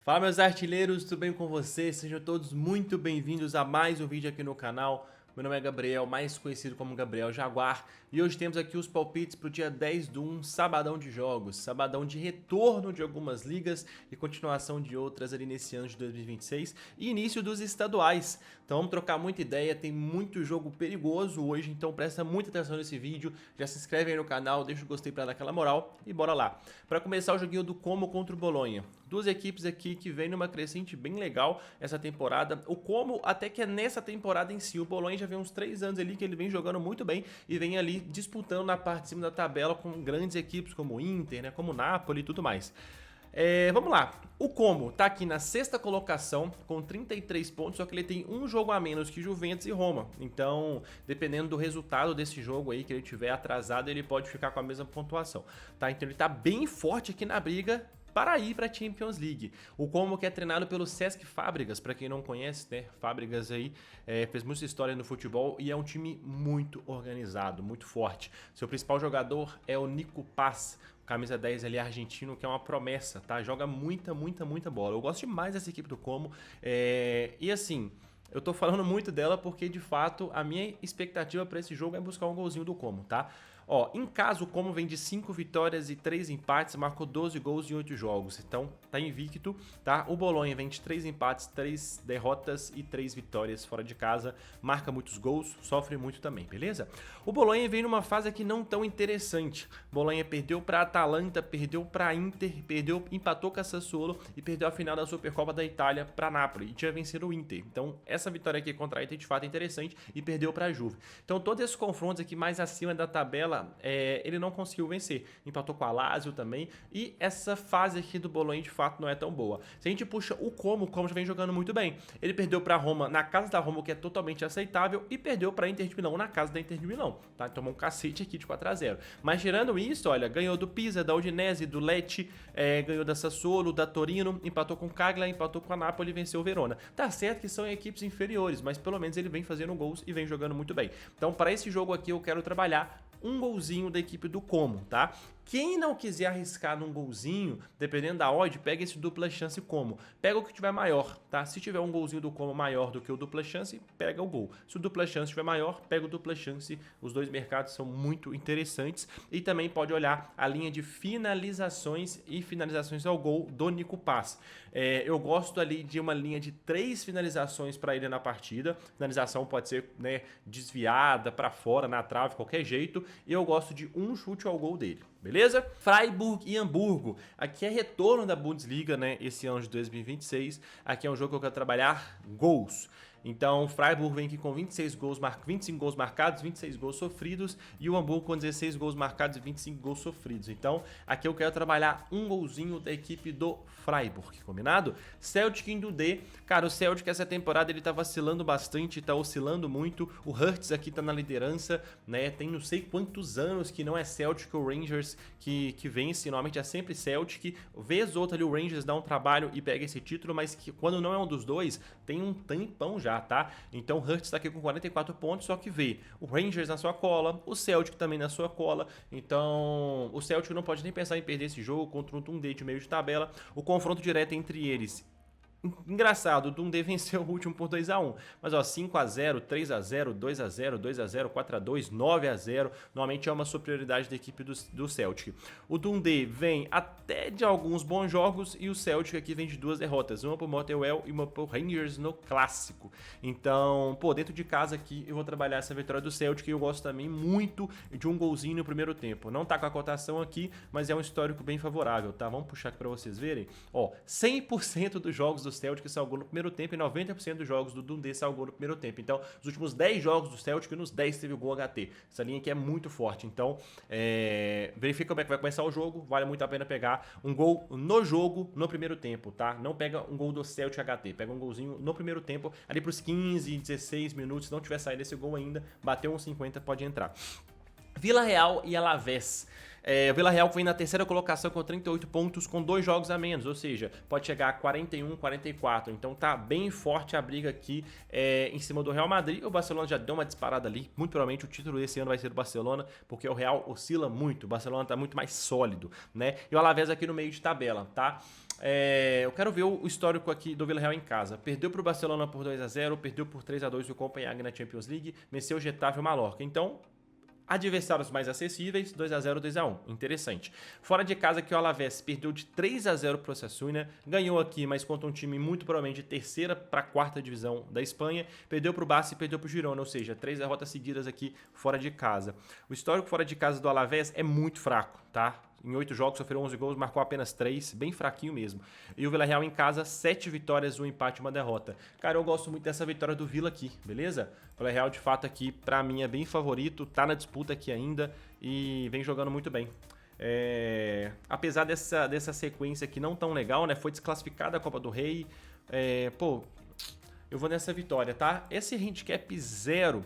Fala, meus artilheiros, tudo bem com vocês? Sejam todos muito bem-vindos a mais um vídeo aqui no canal. Meu nome é Gabriel, mais conhecido como Gabriel Jaguar, e hoje temos aqui os palpites para o dia 10/1, sabadão de jogos, sabadão de retorno de algumas ligas e continuação de outras ali nesse ano de 2026 e início dos estaduais. Então vamos trocar muita ideia, tem muito jogo perigoso hoje, então presta muita atenção nesse vídeo, já se inscreve aí no canal, deixa o gostei para dar aquela moral e bora lá. Para começar o joguinho do Como contra o Bolonha, duas equipes aqui que vem numa crescente bem legal essa temporada. O Como até que é nessa temporada em si, o Bolonha já vem uns 3 anos ali que ele vem jogando muito bem e vem ali disputando na parte de cima da tabela com grandes equipes como o Inter, né, como o Napoli e tudo mais. Vamos lá, o Como tá aqui na sexta colocação com 33 pontos, só que ele tem um jogo a menos que Juventus e Roma, então dependendo do resultado desse jogo aí que ele tiver atrasado, ele pode ficar com a mesma pontuação, tá? Então ele tá bem forte aqui na briga para ir para a Champions League. O Como que é treinado pelo Cesc Fábregas, para quem não conhece, né? Fábregas aí fez muita história no futebol e é um time muito organizado, muito forte. Seu principal jogador é o Nico Paz, camisa 10 ali argentino, que é uma promessa, tá? Joga muita bola. Eu gosto demais dessa equipe do Como. E assim, eu tô falando muito dela porque, de fato, a minha expectativa para esse jogo é buscar um golzinho do Como, tá? Ó, em caso, o Como vem de 5 vitórias e 3 empates, marcou 12 gols em 8 jogos, então tá invicto, tá? O Bolonha vem de 3 empates, 3 derrotas e 3 vitórias fora de casa, marca muitos gols, sofre muito também, beleza? O Bolonha vem numa fase aqui não tão interessante. O Bolonha perdeu pra Atalanta, perdeu pra Inter, empatou com a Sassuolo e perdeu a final da Supercopa da Itália pra Napoli e tinha vencido o Inter. Então, essa vitória aqui contra a Inter de fato é interessante e perdeu pra Juve. Então, todos esses confrontos aqui mais acima da tabela, ele não conseguiu vencer. Empatou com a Lazio também. E essa fase aqui do Bolonha de fato não é tão boa. Se a gente puxa o Como já vem jogando muito bem. Ele perdeu para Roma na casa da Roma, o que é totalmente aceitável, e perdeu para Inter de Milão na casa da Inter de Milão. Tá? Tomou um cacete aqui de 4-0. Mas tirando isso, olha, ganhou do Pisa, da Udinese, do Lecce, ganhou da Sassuolo, da Torino, empatou com o Cagliari, empatou com a Napoli e venceu o Verona. Tá certo que são equipes inferiores, mas pelo menos ele vem fazendo gols e vem jogando muito bem. Então, para esse jogo aqui, eu quero trabalhar um golzinho da equipe do Como, tá? Quem não quiser arriscar num golzinho, dependendo da odd, pega esse dupla chance Como. Pega o que tiver maior, tá? Se tiver um golzinho do Como maior do que o dupla chance, pega o gol. Se o dupla chance tiver maior, pega o dupla chance. Os dois mercados são muito interessantes. E também pode olhar a linha de finalizações e finalizações ao gol do Nico Paz. Eu gosto ali de uma linha de 3 finalizações para ele na partida. Finalização pode ser, né, desviada para fora, na trave, qualquer jeito. E eu gosto de um chute ao gol dele, beleza? Freiburg e Hamburgo. Aqui é retorno da Bundesliga, né? Esse ano de 2026. Aqui é um jogo que eu quero trabalhar gols. Então, o Freiburg vem aqui com 25 gols marcados, 26 gols sofridos, e o Hamburgo com 16 gols marcados e 25 gols sofridos. Então, aqui eu quero trabalhar um golzinho da equipe do Freiburg, combinado? Celtic e Dundee. Cara, o Celtic essa temporada ele tá vacilando bastante, tá oscilando muito. O Hertz aqui tá na liderança, né? Tem não sei quantos anos que não é Celtic ou Rangers que vence, normalmente é sempre Celtic. Vez outra ali o Rangers dá um trabalho e pega esse título, mas que quando não é um dos dois, tem um tempão já, tá? Então o Hertz tá aqui com 44 pontos, só que vê o Rangers na sua cola, o Celtic também na sua cola, então o Celtic não pode nem pensar em perder esse jogo contra um Dundee de meio de tabela. O confronto direto entre eles, engraçado, o Dundee venceu o último por 2-1, mas ó, 5-0, 3-0, 2-0, 2-0, 4-2, 9-0, normalmente é uma superioridade da equipe do Celtic. O Dundee vem até de alguns bons jogos e o Celtic aqui vem de 2 derrotas, uma pro Motherwell e uma pro Rangers no clássico. Então, pô, dentro de casa aqui eu vou trabalhar essa vitória do Celtic e eu gosto também muito de um golzinho no primeiro tempo. Não tá com a cotação aqui, mas é um histórico bem favorável, tá? Vamos puxar aqui pra vocês verem. Ó, 100% dos jogos do Celtic salgou no primeiro tempo e 90% dos jogos do Dundee salgou no primeiro tempo. Então, os últimos 10 jogos do Celtic, nos 10 teve gol HT. Essa linha aqui é muito forte. Então, verifica como é que vai começar o jogo. Vale muito a pena pegar um gol no jogo, no primeiro tempo, tá? Não pega um gol do Celtic HT. Pega um golzinho no primeiro tempo, ali pros 15, 16 minutos. Se não tiver saído esse gol ainda, bateu uns 50, pode entrar. Vila Real e Alavés. O Vila Real vem na terceira colocação com 38 pontos, com 2 jogos a menos, ou seja, pode chegar a 41, 44. Então tá bem forte a briga aqui em cima do Real Madrid. O Barcelona já deu uma disparada ali. Muito provavelmente o título desse ano vai ser do Barcelona, porque o Real oscila muito. O Barcelona tá muito mais sólido, né? E o Alavés aqui no meio de tabela, tá? Eu quero ver o histórico aqui do Vila Real em casa. Perdeu para o Barcelona por 2-0, perdeu por 3-2 o Copenhague na Champions League, venceu o Getafe e o Mallorca. Então, adversários mais acessíveis, 2-0, 2-1. Interessante. Fora de casa que o Alavés perdeu de 3-0 para o Osasuna, ganhou aqui, mas contra um time muito provavelmente de terceira para quarta divisão da Espanha, perdeu para o Barça e perdeu para o Girona, ou seja, 3 derrotas seguidas aqui fora de casa. O histórico fora de casa do Alavés é muito fraco, tá? Em 8 jogos sofreu 11 gols, marcou apenas 3, bem fraquinho mesmo. E o Vila Real em casa, 7 vitórias, 1 empate e 1 derrota. Cara, eu gosto muito dessa vitória do Vila aqui, beleza? O Vila Real de fato aqui, pra mim, é bem favorito, tá na disputa aqui ainda e vem jogando muito bem. Apesar dessa sequência aqui não tão legal, né? Foi desclassificada a Copa do Rei. Eu vou nessa vitória, tá? Esse handicap 0...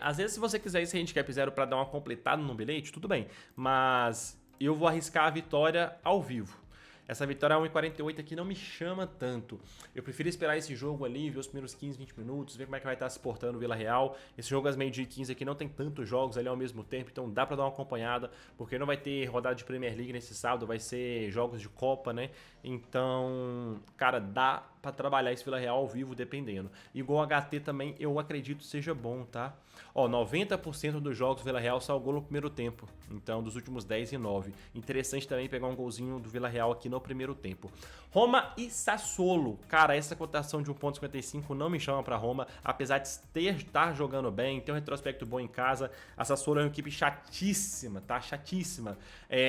às vezes se você quiser esse handicap 0 para dar uma completada no bilhete, tudo bem. Mas eu vou arriscar a vitória ao vivo. Essa vitória 1,48 aqui não me chama tanto. Eu prefiro esperar esse jogo ali, ver os primeiros 15, 20 minutos, ver como é que vai estar se portando o Vila Real. Esse jogo às meio-dia e 15 aqui não tem tantos jogos ali ao mesmo tempo, então dá pra dar uma acompanhada, porque não vai ter rodada de Premier League nesse sábado, vai ser jogos de Copa, né? Então, cara, dá pra trabalhar esse Vila Real ao vivo, dependendo. E gol HT também, eu acredito seja bom, tá? 90% dos jogos do Vila Real saiu gol no primeiro tempo. Então, dos últimos 10 e 9. Interessante também pegar um golzinho do Vila Real aqui no primeiro tempo. Roma e Sassuolo. Cara, essa cotação de 1,55 não me chama pra Roma, apesar de estar jogando bem, ter um retrospecto bom em casa. A Sassuolo é uma equipe chatíssima, tá? Chatíssima.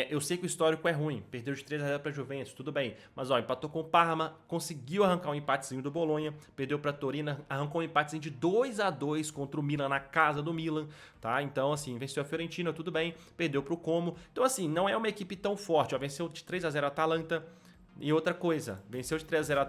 Eu sei que o histórico é ruim, perdeu de 3-0 pra Juventus, tudo bem. Mas, empatou com o Parma, conseguiu arrancar um empatezinho do Bolonha, perdeu pra Torino, arrancou um empatezinho de 2-2 contra o Milan na casa do Milan, tá? Então, assim, venceu a Fiorentina, tudo bem, perdeu pro Como. Então, assim, não é uma equipe tão forte, venceu de 3-0 a Atalanta. E outra coisa, venceu de 3-0 a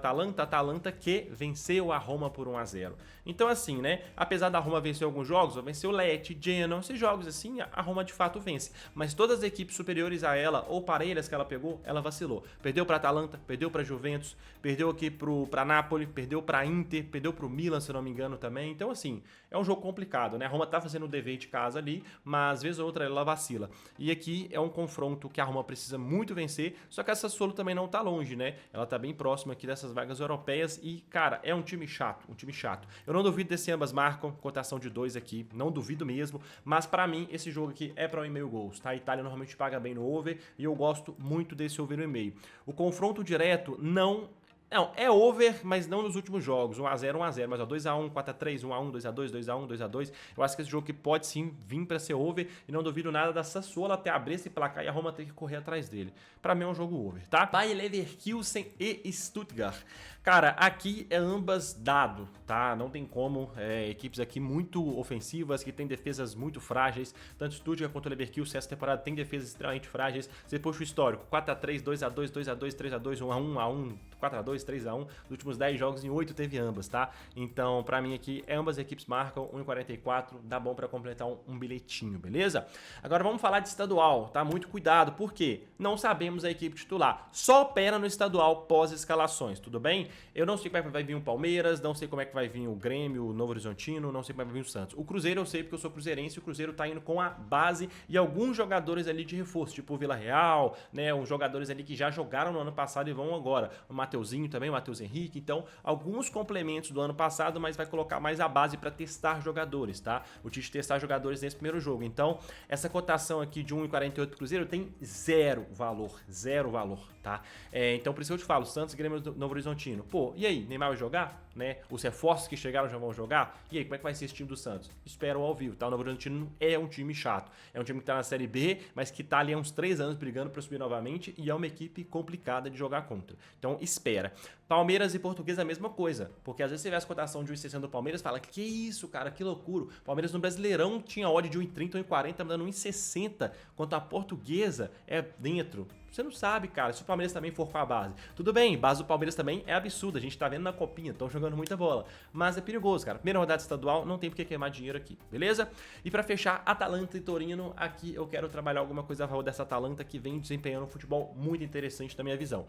Atalanta que venceu a Roma por 1-0. Então assim, né, apesar da Roma vencer alguns jogos, venceu o Lecce, Genoa, esses jogos assim, a Roma de fato vence. Mas todas as equipes superiores a ela, ou parelhas que ela pegou, ela vacilou. Perdeu para Atalanta, perdeu para Juventus, perdeu aqui para Napoli, perdeu para Inter, perdeu para o Milan, se eu não me engano também. Então assim, é um jogo complicado, né? A Roma tá fazendo o dever de casa ali, mas às vezes ou outra ela vacila. E aqui é um confronto que a Roma precisa muito vencer, só que a Sassuolo também não tá longe, né? Ela tá bem próxima aqui dessas vagas europeias e, cara, é um time chato, Eu não duvido desse ambas marcam, cotação de 2 aqui, não duvido mesmo, mas pra mim esse jogo aqui é pra 1,5 gols, tá? A Itália normalmente paga bem no over e eu gosto muito desse over 1,5. O confronto direto não, é over, mas não nos últimos jogos. 1-0, 1-0, mas 2-1, 4-3, 1-1, 2-2, 2-1, 2-2. Eu acho que esse jogo que pode sim vir para ser over e não duvido nada da Sassuolo até abrir esse placar e a Roma ter que correr atrás dele. Para mim é um jogo over, tá? Bayer Leverkusen e Stuttgart. Cara, aqui é ambas dado, tá? Não tem como. Equipes aqui muito ofensivas, que tem defesas muito frágeis. Tanto Stuttgart quanto o Leverkusen essa temporada tem defesas extremamente frágeis. Você puxa o histórico, 4-3, 2-2, 2-2, 3-2, 1-1, 1-1, 4-2, 3-1. Nos últimos 10 jogos, em 8 teve ambas, tá? Então, pra mim aqui, ambas equipes marcam 1,44, dá bom pra completar um bilhetinho, beleza? Agora vamos falar de estadual, tá? Muito cuidado, porque não sabemos a equipe titular. Só opera no estadual pós-escalações, tudo bem? Eu não sei como é que vai vir o Palmeiras, não sei como é que vai vir o Grêmio, o Novo Horizontino, não sei como é que vai vir o Santos. O Cruzeiro eu sei porque eu sou cruzeirense, o Cruzeiro tá indo com a base e alguns jogadores ali de reforço, tipo o Vila Real, né? Uns jogadores ali que já jogaram no ano passado e vão agora. O Mateuzinho também, o Matheus Henrique, então alguns complementos do ano passado, mas vai colocar mais a base para testar jogadores, tá? O Tite testar jogadores nesse primeiro jogo. Então, essa cotação aqui de 1,48 Cruzeiro tem zero valor, tá? Então, por isso que eu te falo, Santos, Grêmio, Novo Horizontino. Pô, e aí, Neymar vai jogar? Né? Os reforços que chegaram já vão jogar? E aí, como é que vai ser esse time do Santos? Espero ao vivo, tá? O Novo Horizontino é um time chato. É um time que tá na Série B, mas que tá ali há uns 3 anos brigando para subir novamente e é uma equipe complicada de jogar contra. Então, espera. Palmeiras e Portuguesa a mesma coisa, porque às vezes você vê as cotações de 1,60 do Palmeiras e fala, que isso, cara, que loucura. Palmeiras no Brasileirão tinha odd de 1,30, 1,40, dando 1,60, enquanto a Portuguesa é dentro. Você não sabe, cara, se o Palmeiras também for com a base. Tudo bem, base do Palmeiras também é absurda, a gente tá vendo na copinha, estão jogando muita bola. Mas é perigoso, cara. Primeira rodada estadual, não tem por que queimar dinheiro aqui, beleza? E pra fechar, Atalanta e Torino, aqui eu quero trabalhar alguma coisa a favor dessa Atalanta que vem desempenhando um futebol muito interessante na minha visão.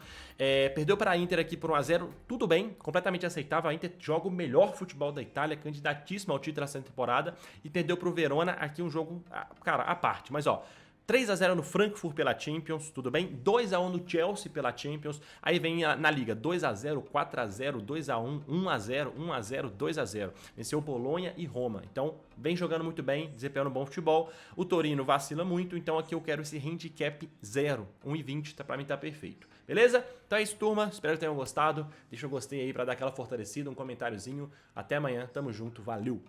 Perdeu para a Inter aqui por 1 a 0, tudo bem, completamente aceitável. A Inter joga o melhor futebol da Itália, candidatíssima ao título essa temporada, e perdeu pro Verona aqui um jogo, cara, à parte. Mas ó, 3 a 0 no Frankfurt pela Champions, tudo bem? 2 a 1 no Chelsea pela Champions. Aí vem na Liga 2 a 0, 4 a 0, 2 a 1, 1 a 0, 1 a 0, 2 a 0. Venceu Bolonha e Roma. Então, vem jogando muito bem, desempenhando bom futebol. O Torino vacila muito, então aqui eu quero esse handicap 0, 1,20, pra mim tá perfeito. Beleza? Então é isso, turma. Espero que tenham gostado. Deixa o gostei aí pra dar aquela fortalecida, um comentáriozinho. Até amanhã, tamo junto, valeu!